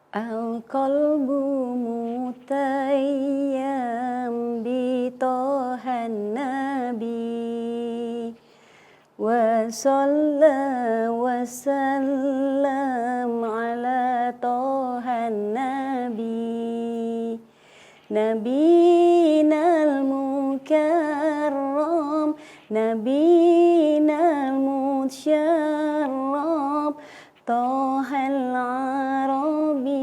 Al-qalbu mutayyam bi tohan nabi wa salla wa sallam ala tohan nabi nabinal mukarram nabinal musyarrab tohal arabi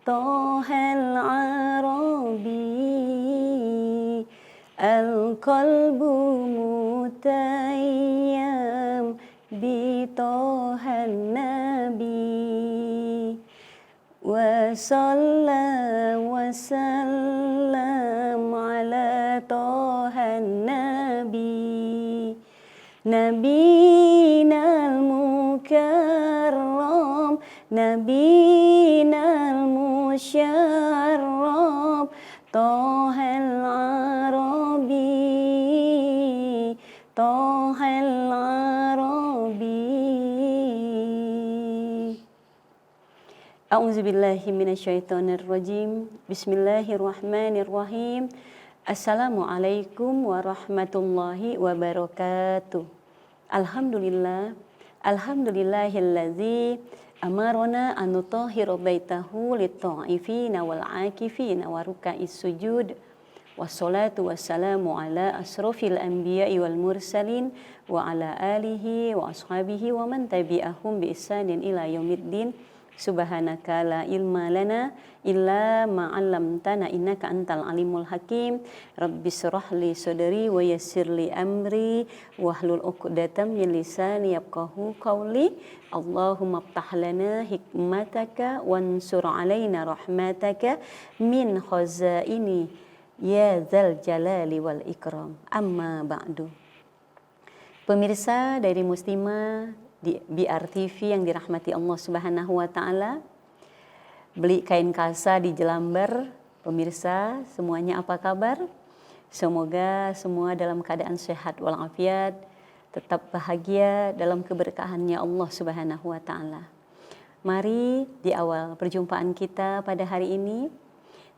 tohal arabi al-qalbu mutayyam bi tohan nabi wa salla wa sallam ala tohan nabi nabinal mukarram nabinal musyarrab tohal arabi tohal arabi. A'udzubillahi minasyaitonirrajim. Bismillahirrahmanirrahim. Assalamualaikum warahmatullahi wabarakatuh. Alhamdulillah, alhamdulillahillazi amarona an nutahhira baitahu lit-ta'ifina wal 'akifina wa ruka'is sujud. Wassalatu wassalamu ala asrofil anbiya'i wal mursalin wa ala alihi wa ashabihi wa man tabi'ahum bi ihsanin ila yaumiddin. Subhanaka la ilma lana illa ma 'allamtana innaka antal alimul hakim. Rabbis shrah li sadri wa yassir li amri wahlul 'uqdatam min lisani yafqahu qawli. Allahumma iftah lana hikmataka wansur 'alaina rahmataka min khazaini ya dzal jalali wal ikram. Amma ba'du. Pemirsa dari Muslimah di BRTV yang dirahmati Allah Subhanahu wa taala. Beli kain kasa di Jelambar, pemirsa semuanya apa kabar? Semoga semua dalam keadaan sehat walafiat, tetap bahagia dalam keberkahannya Allah Subhanahu wa taala. Mari di awal perjumpaan kita pada hari ini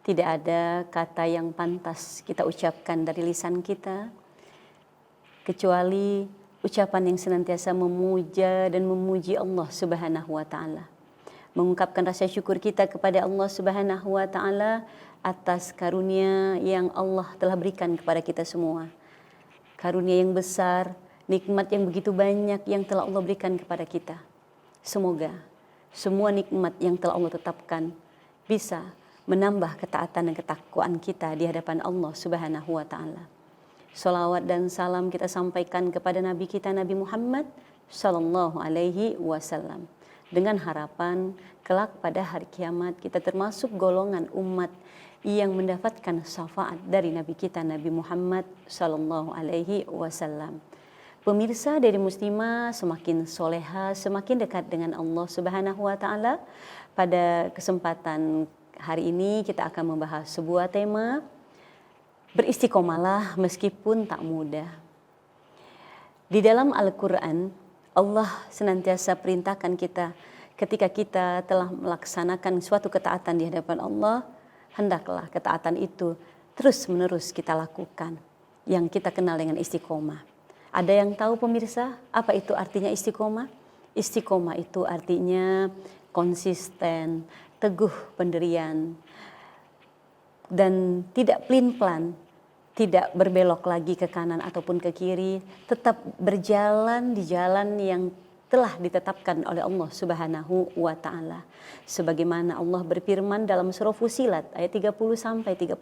tidak ada kata yang pantas kita ucapkan dari lisan kita kecuali ucapan yang senantiasa memuja dan memuji Allah Subhanahu wa taala. Mengungkapkan rasa syukur kita kepada Allah Subhanahu wa taala atas karunia yang Allah telah berikan kepada kita semua. Karunia yang besar, nikmat yang begitu banyak yang telah Allah berikan kepada kita. Semoga semua nikmat yang telah Allah tetapkan bisa menambah ketaatan dan ketakwaan kita di hadapan Allah Subhanahu wa taala. Salawat dan salam kita sampaikan kepada Nabi kita Nabi Muhammad sallallahu alaihi wasallam dengan harapan kelak pada hari kiamat kita termasuk golongan umat yang mendapatkan syafaat dari Nabi kita Nabi Muhammad sallallahu alaihi wasallam. Pemirsa dari Muslimah semakin soleha, semakin dekat dengan Allah Subhanahu wa taala. Pada kesempatan hari ini kita akan membahas sebuah tema, beristiqomalah meskipun tak mudah. Di dalam Al-Quran, Allah senantiasa perintahkan kita ketika kita telah melaksanakan suatu ketaatan di hadapan Allah, hendaklah ketaatan itu terus-menerus kita lakukan, yang kita kenal dengan istiqomah. Ada yang tahu pemirsa apa itu artinya istiqomah? Istiqomah itu artinya konsisten, teguh pendirian, dan tidak pelin-pelan, tidak berbelok lagi ke kanan ataupun ke kiri, tetap berjalan di jalan yang telah ditetapkan oleh Allah Subhanahu wa taala. Sebagaimana Allah berfirman dalam surah Fussilat ayat 30 sampai 31,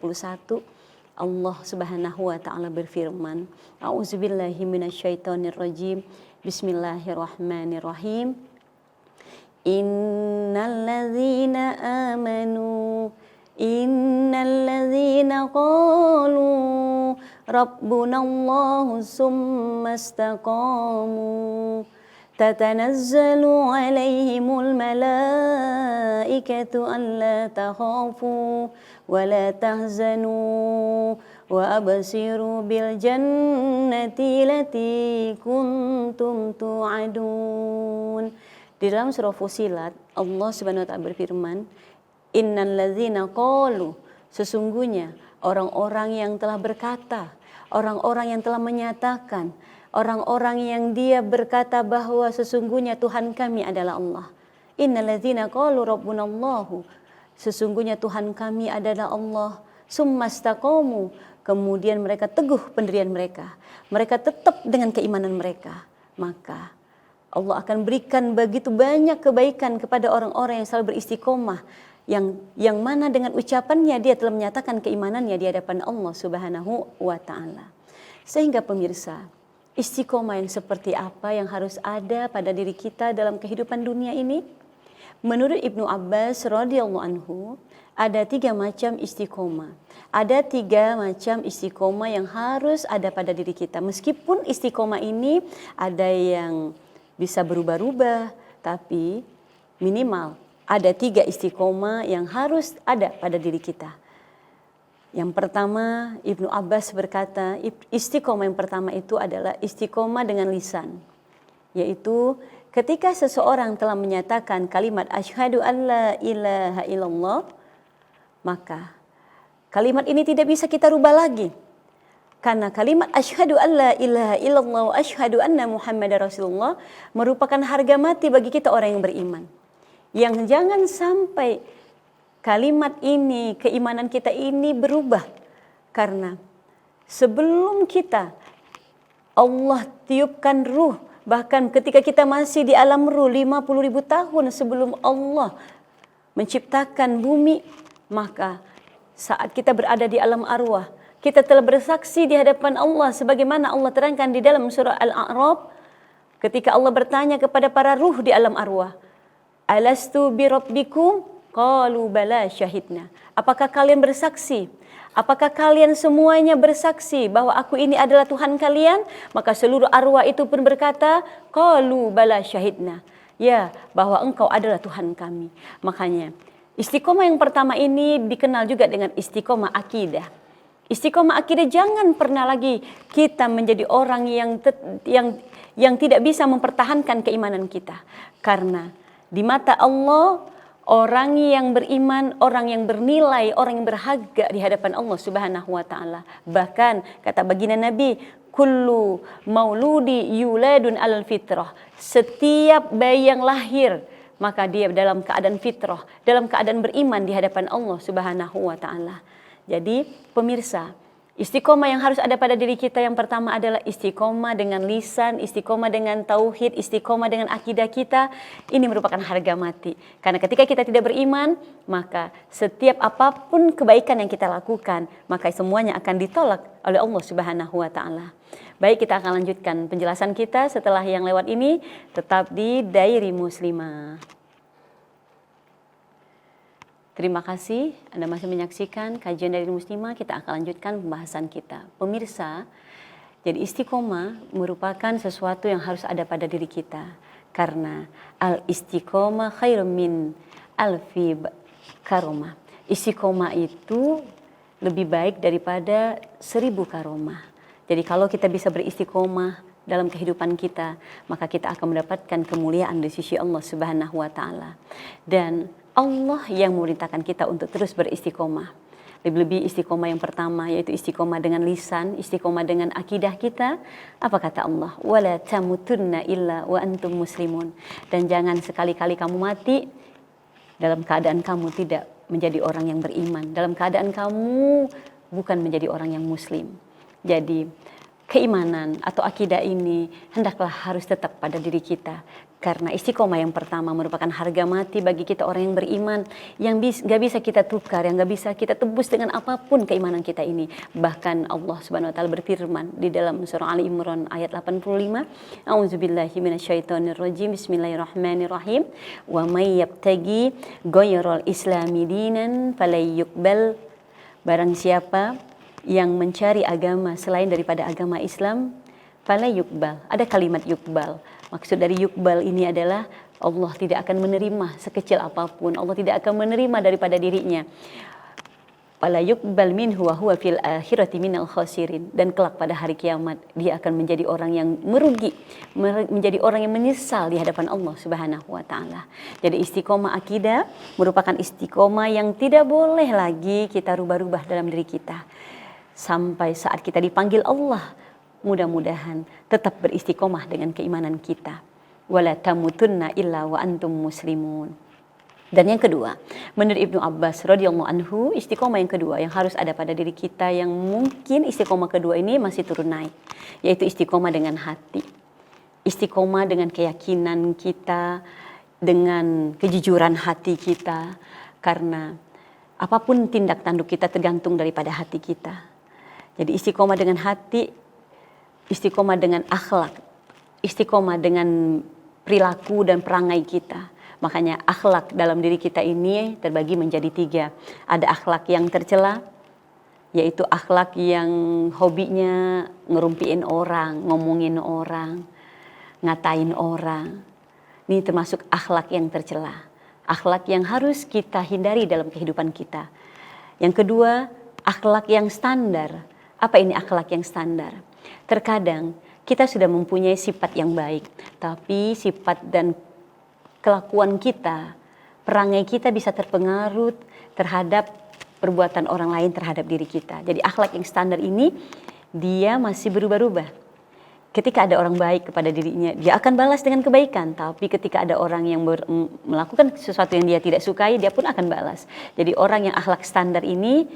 Allah Subhanahu wa taala berfirman, A'udzubillahi minasyaitonirrajim. Bismillahirrahmanirrahim. Innalladzina amanu innalladzina qalu rabbunallahu summa istaqamu tatanazzalu alaihimul malaikatu alla takhafu wa la tahzanu wa absiru bil jannati lati kuntum tu'adun. Di dalam surah Fusilat, Allah Subhanahu wa taala berfirman, "Innal ladzina qalu", sesungguhnya orang-orang yang telah berkata, orang-orang yang telah menyatakan, orang-orang yang dia berkata bahwa sesungguhnya Tuhan kami adalah Allah. Innal ladzina qalu rabbunallahu, sesungguhnya Tuhan kami adalah Allah. Summastaqamu, kemudian mereka teguh pendirian mereka. Mereka tetap dengan keimanan mereka. Maka Allah akan berikan begitu banyak kebaikan kepada orang-orang yang selalu beristiqomah, yang mana dengan ucapannya dia telah menyatakan keimanannya di hadapan Allah Subhanahu wa taala. Sehingga pemirsa, istiqomah yang seperti apa yang harus ada pada diri kita dalam kehidupan dunia ini? Menurut Ibnu Abbas radhiyallahu anhu, ada 3 macam istiqomah. Ada 3 macam istiqomah yang harus ada pada diri kita. Meskipun istiqomah ini ada yang bisa berubah-ubah, tapi minimal ada 3 istiqomah yang harus ada pada diri kita. Yang pertama, Ibnu Abbas berkata, istiqomah yang pertama itu adalah istiqomah dengan lisan. Yaitu ketika seseorang telah menyatakan kalimat asyhadu an la ilaha illallah, maka kalimat ini tidak bisa kita rubah lagi. Karena kalimat asyhadu an la ilaha illallah wa asyhadu anna Muhammadar Rasulullah merupakan harga mati bagi kita orang yang beriman. Yang jangan sampai kalimat ini, keimanan kita ini berubah. Karena sebelum kita Allah tiupkan ruh, bahkan ketika kita masih di alam ruh 50.000 tahun sebelum Allah menciptakan bumi, maka saat kita berada di alam arwah, kita telah bersaksi di hadapan Allah sebagaimana Allah terangkan di dalam surah Al-A'raf ketika Allah bertanya kepada para ruh di alam arwah, "Alastu bi rabbikum?" Qalu bala syahidna. Apakah kalian bersaksi? Apakah kalian semuanya bersaksi bahwa aku ini adalah Tuhan kalian? Maka seluruh arwah itu pun berkata, qalu bala syahidna. Ya, bahwa engkau adalah Tuhan kami. Makanya istiqomah yang pertama ini dikenal juga dengan istiqomah akidah. Istiqomah akidah, jangan pernah lagi kita menjadi orang yang tidak bisa mempertahankan keimanan kita. Karena di mata Allah, orang yang beriman, orang yang bernilai, orang yang berharga di hadapan Allah Subhanahu wa taala. Bahkan kata baginda Nabi, kullu mauludi yuladun alal fitrah. Setiap bayi yang lahir maka dia dalam keadaan fitrah, dalam keadaan beriman di hadapan Allah Subhanahu wa taala. Jadi pemirsa, istiqomah yang harus ada pada diri kita yang pertama adalah istiqomah dengan lisan, istiqomah dengan tauhid, istiqomah dengan akidah kita. Ini merupakan harga mati. Karena ketika kita tidak beriman, maka setiap apapun kebaikan yang kita lakukan, maka semuanya akan ditolak oleh Allah Subhanahu wa taala. Baik, kita akan lanjutkan penjelasan kita setelah yang lewat ini, tetap di Diary Muslimah. Terima kasih Anda masih menyaksikan kajian dari Muslimah. Kita akan lanjutkan pembahasan kita. Pemirsa, jadi istiqomah merupakan sesuatu yang harus ada pada diri kita. Karena al-istiqomah khairum min alfi karomah. Istiqomah itu lebih baik daripada 1000 karomah. Jadi kalau kita bisa beristiqomah dalam kehidupan kita, maka kita akan mendapatkan kemuliaan di sisi Allah Subhanahu wa taala. Dan Allah yang memerintahkan kita untuk terus beristiqomah. Lebih-lebih istiqomah yang pertama yaitu istiqomah dengan lisan, istiqomah dengan akidah kita. Apa kata Allah? Wala tamutunna illa wa antum muslimun. Dan jangan sekali-kali kamu mati dalam keadaan kamu tidak menjadi orang yang beriman, dalam keadaan kamu bukan menjadi orang yang muslim. Jadi keimanan atau akidah ini hendaklah harus tetap pada diri kita. Karena istiqomah yang pertama merupakan harga mati bagi kita orang yang beriman, yang gak bisa kita tukar, yang gak bisa kita tebus dengan apapun keimanan kita ini. Bahkan Allah Subhanahu wa taala berfirman di dalam surah Ali Imran ayat 85, A'udzubillahi minasyaitonirrajim, bismillahirrahmanirrahim, wa may yabtagi ghairal islami dinan falayyuqbal. Barang siapa yang mencari agama selain daripada agama Islam, fala yukbal. Ada kalimat yukbal. Maksud dari yukbal ini adalah Allah tidak akan menerima sekecil apapun. Allah tidak akan menerima daripada dirinya. wala yuqbal minhu wa huwa fil akhirati minal khasirin, dan kelak pada hari kiamat dia akan menjadi orang yang merugi, menjadi orang yang menyesal di hadapan Allah Subhanahu wa taala. Jadi istiqomah akidah merupakan istiqomah yang tidak boleh lagi kita rubah-rubah dalam diri kita sampai saat kita dipanggil Allah. Mudah-mudahan tetap beristiqomah dengan keimanan kita. Wala tamutunna illa wa antum muslimun. Dan yang kedua, menurut Ibnu Abbas radhiyallahu anhu, istiqomah yang kedua yang harus ada pada diri kita, yang mungkin istiqomah kedua ini masih turun naik, yaitu istiqomah dengan hati. Istiqomah dengan keyakinan kita, dengan kejujuran hati kita, karena apapun tindak tanduk kita tergantung daripada hati kita. Jadi istiqomah dengan hati, istiqomah dengan akhlak, istiqomah dengan perilaku dan perangai kita. Makanya akhlak dalam diri kita ini terbagi menjadi 3. Ada akhlak yang tercela, yaitu akhlak yang hobinya ngerumpiin orang, ngomongin orang, ngatain orang. Ini termasuk akhlak yang tercela. Akhlak yang harus kita hindari dalam kehidupan kita. Yang kedua, akhlak yang standar. Apa ini akhlak yang standar? Terkadang kita sudah mempunyai sifat yang baik, tapi sifat dan kelakuan kita, perangai kita bisa terpengaruh terhadap perbuatan orang lain terhadap diri kita. Jadi akhlak yang standar ini dia masih berubah-ubah. Ketika ada orang baik kepada dirinya, dia akan balas dengan kebaikan. Tapi ketika ada orang yang melakukan sesuatu yang dia tidak sukai, dia pun akan balas. Jadi orang yang akhlak standar ini,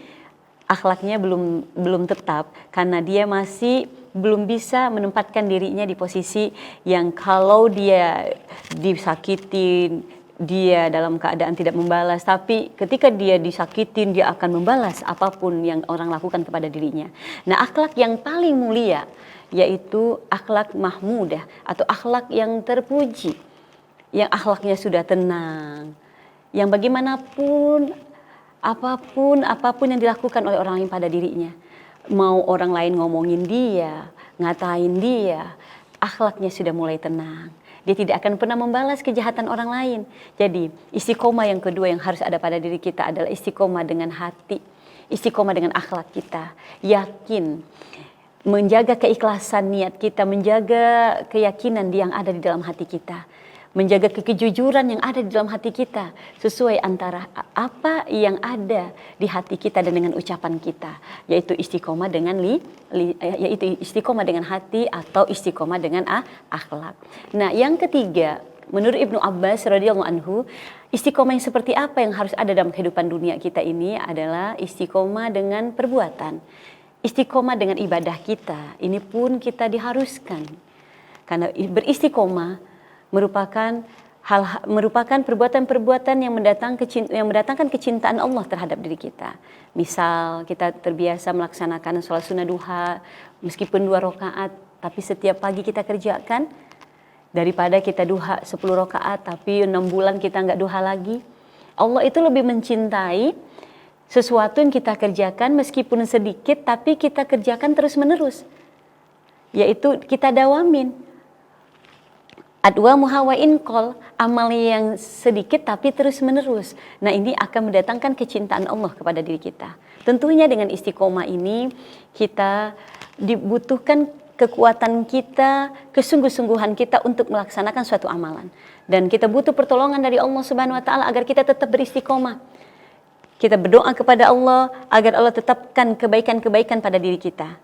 akhlaknya belum tetap, karena dia masih belum bisa menempatkan dirinya di posisi yang kalau dia disakitin, dia dalam keadaan tidak membalas, tapi ketika dia disakitin dia akan membalas apapun yang orang lakukan kepada dirinya. Nah, akhlak yang paling mulia yaitu akhlak mahmudah atau akhlak yang terpuji, yang akhlaknya sudah tenang, yang bagaimanapun apapun yang dilakukan oleh orang lain pada dirinya, mau orang lain ngomongin dia, ngatain dia, akhlaknya sudah mulai tenang. Dia tidak akan pernah membalas kejahatan orang lain. Jadi istiqomah yang kedua yang harus ada pada diri kita adalah istiqomah dengan hati, istiqomah dengan akhlak kita. Yakin, menjaga keikhlasan niat kita, menjaga keyakinan yang ada di dalam hati kita, menjaga kejujuran yang ada di dalam hati kita, sesuai antara apa yang ada di hati kita dan dengan ucapan kita, yaitu istiqomah dengan yaitu istiqomah dengan hati atau istiqomah dengan akhlak. Nah, yang ketiga, menurut Ibnu Abbas radhiyallahu anhu, istiqomah yang seperti apa yang harus ada dalam kehidupan dunia kita ini adalah istiqomah dengan perbuatan, istiqomah dengan ibadah kita. Ini pun kita diharuskan, karena beristiqomah merupakan perbuatan-perbuatan yang mendatangkan kecintaan Allah terhadap diri kita. Misal kita terbiasa melaksanakan sholat sunnah duha meskipun 2 rakaat, tapi setiap pagi kita kerjakan, daripada kita duha 10 rakaat tapi 6 bulan kita nggak duha lagi. Allah itu lebih mencintai sesuatu yang kita kerjakan meskipun sedikit tapi kita kerjakan terus menerus, yaitu kita dawamin. Adwa muhawain kol, amal yang sedikit tapi terus menerus. Nah, ini akan mendatangkan kecintaan Allah kepada diri kita. Tentunya dengan istiqomah ini kita dibutuhkan kekuatan kita, kesungguh-sungguhan kita untuk melaksanakan suatu amalan. Dan kita butuh pertolongan dari Allah Subhanahu wa taala agar kita tetap beristiqomah. Kita berdoa kepada Allah agar Allah tetapkan kebaikan-kebaikan pada diri kita.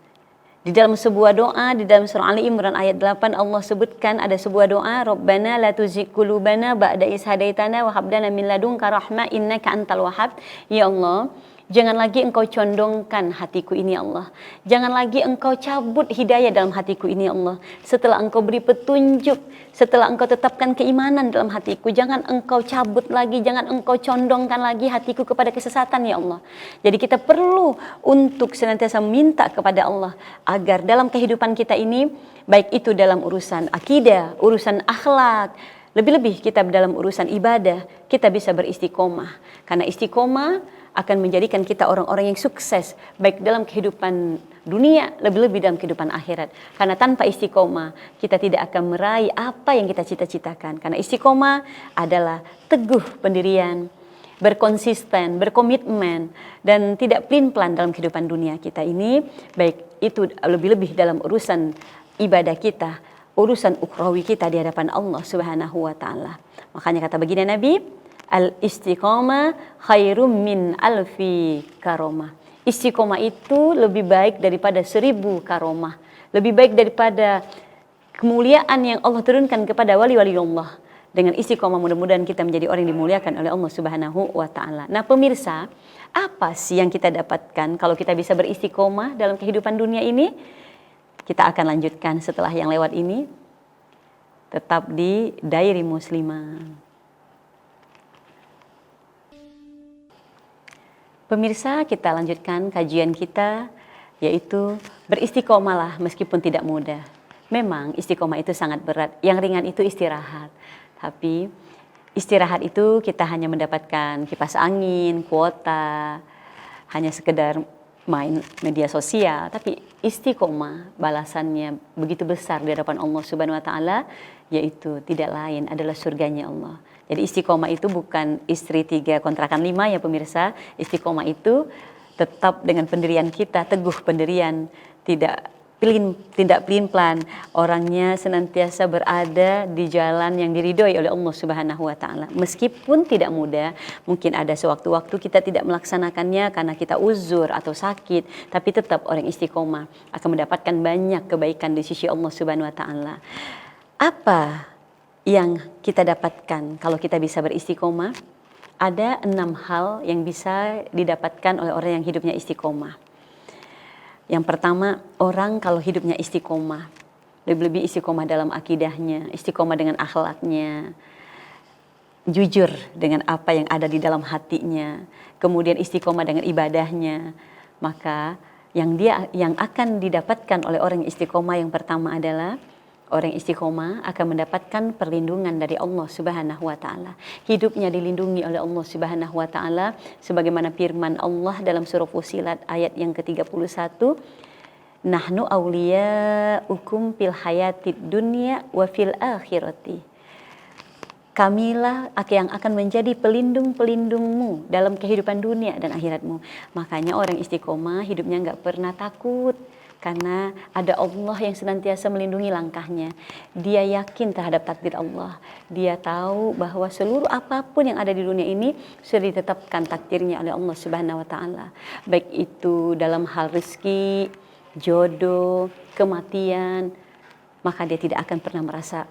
Di dalam sebuah doa, di dalam surah Ali Imran ayat 8, Allah sebutkan ada sebuah doa, Rabbana la tuzigh qulubana ba'da idh hadaitana wa hab lana min ladunka rahmah innaka antal wahhab. Ya Allah, jangan lagi Engkau condongkan hatiku ini, Allah. Jangan lagi Engkau cabut hidayah dalam hatiku ini, Allah. Setelah Engkau beri petunjuk, setelah Engkau tetapkan keimanan dalam hatiku, jangan Engkau cabut lagi, jangan Engkau condongkan lagi hatiku kepada kesesatan, ya Allah. Jadi kita perlu untuk senantiasa minta kepada Allah agar dalam kehidupan kita ini, baik itu dalam urusan akidah, urusan akhlak, lebih-lebih kita dalam urusan ibadah, kita bisa beristiqomah. Karena istiqomah akan menjadikan kita orang-orang yang sukses, baik dalam kehidupan dunia, lebih-lebih dalam kehidupan akhirat. Karena tanpa istiqomah, kita tidak akan meraih apa yang kita cita-citakan. Karena istiqomah adalah teguh pendirian, berkonsisten, berkomitmen, dan tidak pelin-pelan dalam kehidupan dunia kita ini, baik itu lebih-lebih dalam urusan ibadah kita, urusan ukhrawi kita di hadapan Allah Subhanahu wa taala. Makanya kata baginda Nabi, al-istiqamah khairum min alfi karomah. Istiqomah itu lebih baik daripada 1000 karomah, lebih baik daripada kemuliaan yang Allah turunkan kepada wali-wali Allah. Dengan istiqomah mudah-mudahan kita menjadi orang yang dimuliakan oleh Allah Subhanahu wa taala. Nah, pemirsa, apa sih yang kita dapatkan kalau kita bisa beristiqomah dalam kehidupan dunia ini? Kita akan lanjutkan setelah yang lewat ini. Tetap di Diary Muslimah. Pemirsa, kita lanjutkan kajian kita, yaitu beristiqomahlah meskipun tidak mudah. Memang istiqomah itu sangat berat, yang ringan itu istirahat. Tapi istirahat itu kita hanya mendapatkan kipas angin, kuota, hanya sekedar main media sosial, tapi istiqomah balasannya begitu besar di hadapan Allah Subhanahu wa taala, yaitu tidak lain adalah surganya Allah. Jadi istiqomah itu bukan istri 3 kontrakan 5 ya pemirsa. Istiqomah itu tetap dengan pendirian kita, teguh pendirian, tidak pelin-pelan, orangnya senantiasa berada di jalan yang diridhoi oleh Allah Subhanahu wa taala. Meskipun tidak mudah, mungkin ada sewaktu-waktu kita tidak melaksanakannya karena kita uzur atau sakit, tapi tetap orang istiqomah akan mendapatkan banyak kebaikan di sisi Allah Subhanahu wa taala. Apa yang kita dapatkan kalau kita bisa beristiqomah? Ada 6 hal yang bisa didapatkan oleh orang yang hidupnya istiqomah. Yang pertama, orang kalau hidupnya istiqomah, lebih-lebih istiqomah dalam akidahnya, istiqomah dengan akhlaknya, jujur dengan apa yang ada di dalam hatinya, kemudian istiqomah dengan ibadahnya, maka yang akan didapatkan oleh orang istiqomah yang pertama adalah orang istiqomah akan mendapatkan perlindungan dari Allah Subhanahu wa taala. Hidupnya dilindungi oleh Allah Subhanahu wa taala sebagaimana firman Allah dalam surah Fussilat ayat yang ke-31, "Nahnu awliyaukum fil hayatid dunya wa fil akhirati." Kamilah yang akan menjadi pelindung-pelindungmu dalam kehidupan dunia dan akhiratmu. Makanya orang istiqomah hidupnya enggak pernah takut. Karena ada Allah yang senantiasa melindungi langkahnya. Dia yakin terhadap takdir Allah. Dia tahu bahwa seluruh apapun yang ada di dunia ini sudah ditetapkan takdirnya oleh Allah Subhanahu wa taala. Baik itu dalam hal rezeki, jodoh, kematian, maka dia tidak akan pernah merasa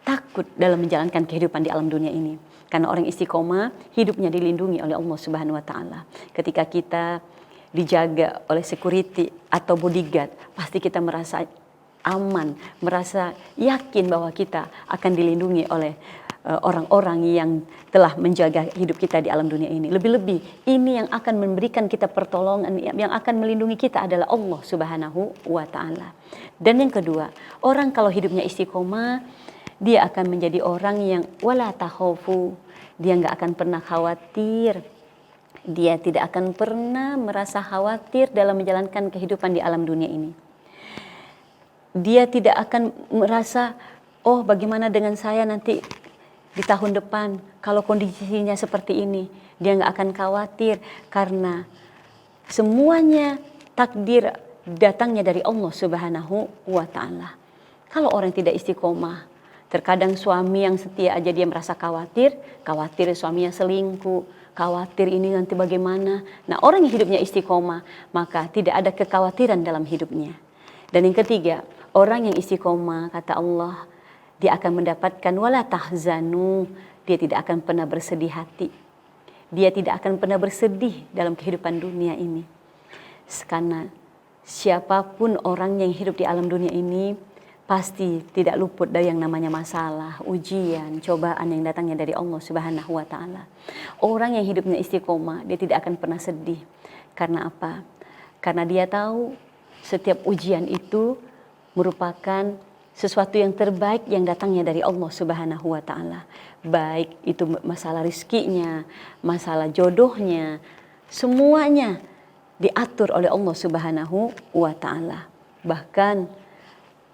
takut dalam menjalankan kehidupan di alam dunia ini. Karena orang istiqomah hidupnya dilindungi oleh Allah Subhanahu wa taala. Ketika kita dijaga oleh security atau bodyguard, pasti kita merasa aman, merasa yakin bahwa kita akan dilindungi oleh orang-orang yang telah menjaga hidup kita di alam dunia ini. Lebih-lebih ini yang akan memberikan kita pertolongan, yang akan melindungi kita adalah Allah Subhanahu wa taala. Dan yang kedua, orang kalau hidupnya istiqomah, dia akan menjadi orang yang wala takhafu, dia nggak akan pernah khawatir. Dia tidak akan pernah merasa khawatir dalam menjalankan kehidupan di alam dunia ini. Dia tidak akan merasa, oh bagaimana dengan saya nanti di tahun depan kalau kondisinya seperti ini. Dia nggak akan khawatir karena semuanya takdir datangnya dari Allah Subhanahu wa taala. Kalau orang tidak istiqomah, terkadang suami yang setia aja dia merasa khawatir suaminya selingkuh, khawatir ini nanti bagaimana. Nah, orang yang hidupnya istiqomah, maka tidak ada kekhawatiran dalam hidupnya. Dan yang ketiga, orang yang istiqomah, kata Allah, dia akan mendapatkan wala tahzanu, dia tidak akan pernah bersedih hati. Dia tidak akan pernah bersedih dalam kehidupan dunia ini. Karena siapapun orang yang hidup di alam dunia ini, pasti tidak luput dari yang namanya masalah, ujian, cobaan yang datangnya dari Allah Subhanahu wa taala. Orang yang hidupnya istiqomah, dia tidak akan pernah sedih. Karena apa? Karena dia tahu setiap ujian itu merupakan sesuatu yang terbaik yang datangnya dari Allah Subhanahu wa taala. Baik itu masalah rizkinya, masalah jodohnya, semuanya diatur oleh Allah Subhanahu wa taala. Bahkan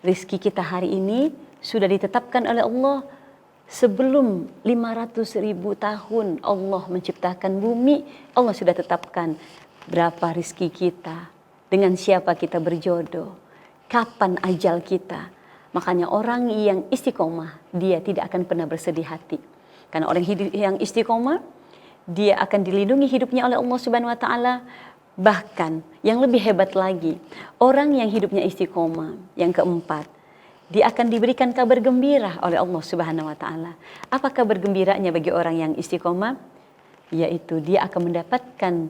rizki kita hari ini sudah ditetapkan oleh Allah Sebelum 500.000 tahun Allah menciptakan bumi, Allah sudah tetapkan berapa rizki kita, dengan siapa kita berjodoh, kapan ajal kita. Makanya orang yang istiqomah, dia tidak akan pernah bersedih hati. Karena orang yang istiqomah, dia akan dilindungi hidupnya oleh Allah Subhanahu wa taala. Bahkan yang lebih hebat lagi, orang yang hidupnya istiqomah, yang keempat, dia akan diberikan kabar gembira oleh Allah Subhanahu wa taala. Apa kabar gembiranya bagi orang yang istiqomah? Yaitu dia akan mendapatkan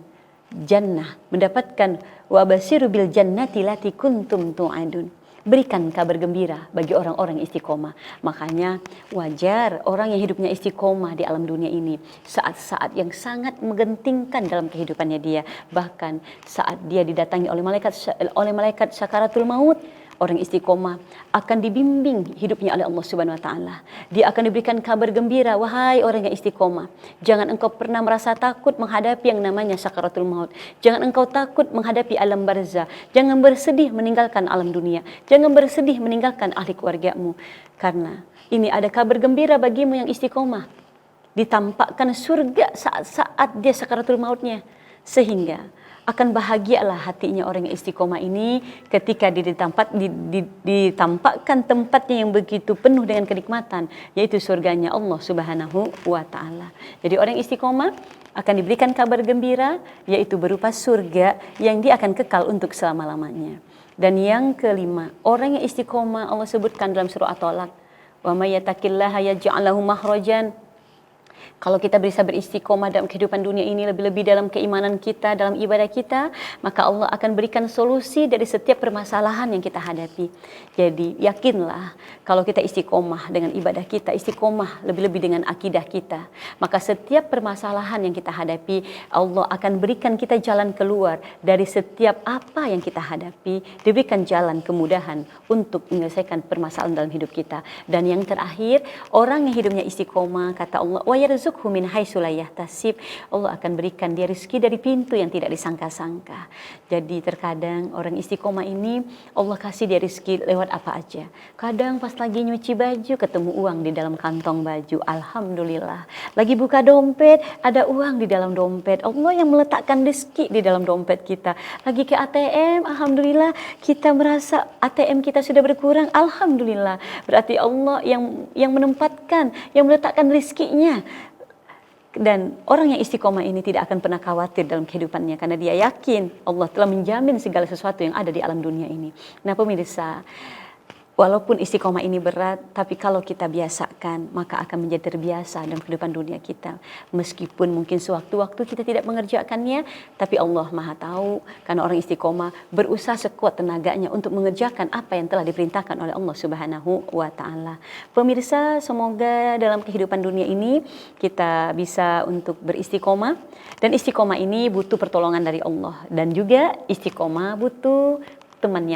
jannah, mendapatkan wabasiru bil jannati lati kuntum tu'adun. Berikan kabar gembira bagi orang-orang istiqomah. Makanya wajar orang yang hidupnya istiqomah di alam dunia ini, saat-saat yang sangat menggentingkan dalam kehidupannya dia, bahkan saat dia didatangi oleh malaikat sakaratul maut, orang istiqomah akan dibimbing hidupnya oleh Allah Subhanahu wa taala. Dia akan diberikan kabar gembira, wahai orang yang istiqomah, jangan engkau pernah merasa takut menghadapi yang namanya sakaratul maut. Jangan engkau takut menghadapi alam barzah. Jangan bersedih meninggalkan alam dunia. Jangan bersedih meninggalkan ahli keluargamu. Karena ini ada kabar gembira bagimu yang istiqomah. Ditampakkan surga saat-saat dia sakaratul mautnya. Sehingga akan bahagialah hatinya orang yang istiqomah ini ketika ditampakkan tempatnya yang begitu penuh dengan kenikmatan, yaitu surganya Allah Subhanahu wa taala. Jadi orang istiqomah akan diberikan kabar gembira, yaitu berupa surga yang dia akan kekal untuk selama-lamanya. Dan yang kelima, orang yang istiqomah Allah sebutkan dalam surah At-Talaq, wa may yattaqillaha yaj'al lahu makhrajan. Kalau kita bisa beristiqomah dalam kehidupan dunia ini, lebih-lebih dalam keimanan kita, dalam ibadah kita, maka Allah akan berikan solusi dari setiap permasalahan yang kita hadapi. Jadi yakinlah kalau kita istiqomah dengan ibadah kita, istiqomah lebih-lebih dengan akidah kita, maka setiap permasalahan yang kita hadapi, Allah akan berikan kita jalan keluar dari setiap apa yang kita hadapi, diberikan jalan kemudahan untuk menyelesaikan permasalahan dalam hidup kita. Dan yang terakhir, orang yang hidupnya istiqomah, kata Allah, wa yarzuqhu min haitsu la yahtasib. Allah akan berikan dia rezeki dari pintu yang tidak disangka-sangka. Jadi terkadang orang istiqomah ini Allah kasih dia rezeki lewat apa aja. Kadang pas lagi nyuci baju ketemu uang di dalam kantong baju, alhamdulillah. Lagi buka dompet ada uang di dalam dompet. Allah yang meletakkan rezeki di dalam dompet kita. Lagi ke ATM, alhamdulillah kita merasa ATM kita sudah berkurang, alhamdulillah. Berarti Allah yang menempatkan, yang meletakkan rezekinya. Dan orang yang istiqomah ini tidak akan pernah khawatir dalam kehidupannya, karena dia yakin Allah telah menjamin segala sesuatu yang ada di alam dunia ini. Nah pemirsa, walaupun istiqomah ini berat, tapi kalau kita biasakan, maka akan menjadi terbiasa dalam kehidupan dunia kita. Meskipun mungkin sewaktu-waktu kita tidak mengerjakannya, tapi Allah Maha tahu, karena orang istiqomah berusaha sekuat tenaganya untuk mengerjakan apa yang telah diperintahkan oleh Allah Subhanahu wa taala. Pemirsa, semoga dalam kehidupan dunia ini kita bisa untuk beristiqomah, dan istiqomah ini butuh pertolongan dari Allah, dan juga istiqomah butuh teman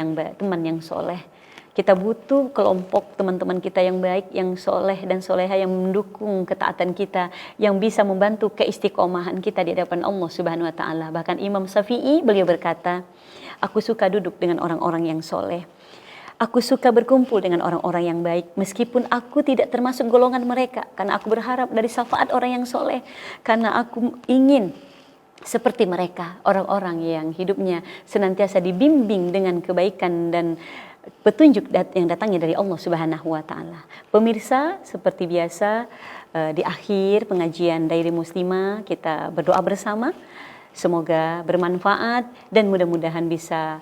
yang soleh. Kita butuh kelompok teman-teman kita yang baik, yang soleh dan soleha, yang mendukung ketaatan kita, yang bisa membantu keistiqomahan kita di hadapan Allah Subhanahu wa taala. Bahkan Imam Syafi'i beliau berkata, aku suka duduk dengan orang-orang yang soleh. Aku suka berkumpul dengan orang-orang yang baik, meskipun aku tidak termasuk golongan mereka, karena aku berharap dari syafaat orang yang soleh, karena aku ingin seperti mereka, orang-orang yang hidupnya senantiasa dibimbing dengan kebaikan dan petunjuk yang datangnya dari Allah Subhanahu wa taala. Pemirsa, seperti biasa di akhir pengajian Dairi Muslimah kita berdoa bersama. Semoga bermanfaat dan mudah-mudahan bisa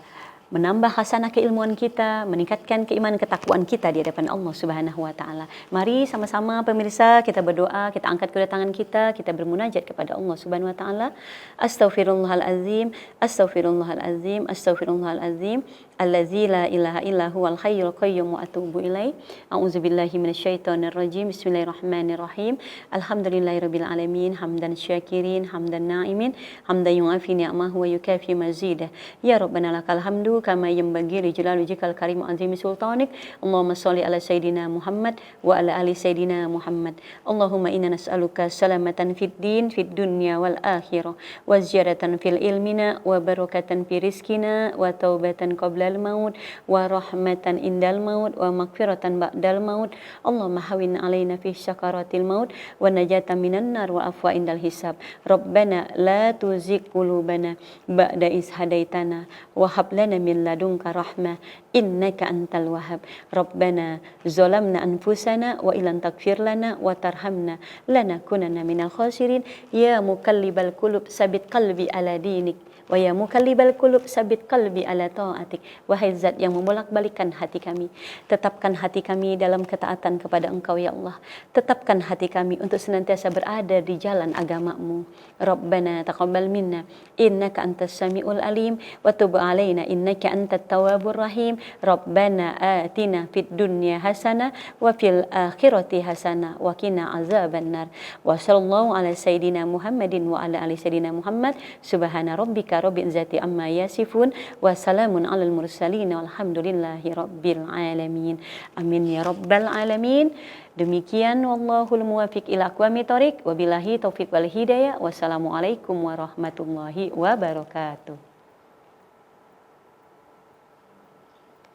menambah hasanah keilmuan kita, meningkatkan keimanan ketakwaan kita di hadapan Allah Subhanahu wa taala. Mari sama-sama pemirsa kita berdoa, kita angkat kedua tangan kita bermunajat kepada Allah Subhanahu wa taala. Astaghfirullahalazim, astaghfirullahalazim, astaghfirullahalazim. Allazi la ilaha illa huwal hayyul qayyum wa atubu ilaih. A'udzubillahi minasyaitonir rajim. Bismillahirrahmanirrahim. Alhamdulillahirabbil alamin, hamdan syakirin, hamdan na'imin, hamdan yu'afi ni'amahu wa yukafi mazidah. Ya Rabbana lakal hamdu كما ينبغي لجلال وجهك الكريم وعظيم سلطانك اللهم صل على سيدنا محمد وعلى آل سيدنا محمد اللهم إنا نسألك سلامة في الدين في الدنيا والآخرة وزيادة في علمنا وبركة في رزقنا وتوبة قبل الموت ورحمة عند الموت ومغفرة بعد الموت اللهم هون علينا في سكرات الموت ونجاة من النار وعفو عند الحساب ربنا لا تزغ قلوبنا بعد إذ هديتنا وهب لنا من لدنك رحمة إنك أنت الوهاب ربنا ظلمنا أنفسنا وإن لم تغفر لنا وترحمنا لنكونن من الخاسرين يا مقلب القلوب ثبت قلبي على دينك wa ya muqallibal qulub sabit qalbi ala ta'atik. Wahai zat yang membolak-balikkan hati kami, tetapkan hati kami dalam ketaatan kepada Engkau ya Allah. Tetapkan hati kami untuk senantiasa berada di jalan agama-Mu. Rabbana taqabbal minna innaka antas samiul alim wa tub alaina innaka antat tawwabur rahim. Rabbana atina fid dunya hasanah wa fil akhirati hasanah wa qina azabannar. Wa sallallahu ala sayidina Muhammadin wa ala ali sayidina Muhammad. Subhana rabbika rabbil izzati amma yasifun wa salamun alal mursalin walhamdulillahi rabbil alamin. Amin ya rabbal alamin. Demikian wallahul muwafiq ila aqwamit thoriq wabillahi taufiq wal hidayah. Wassalamualaikum warahmatullahi wabarakatuh.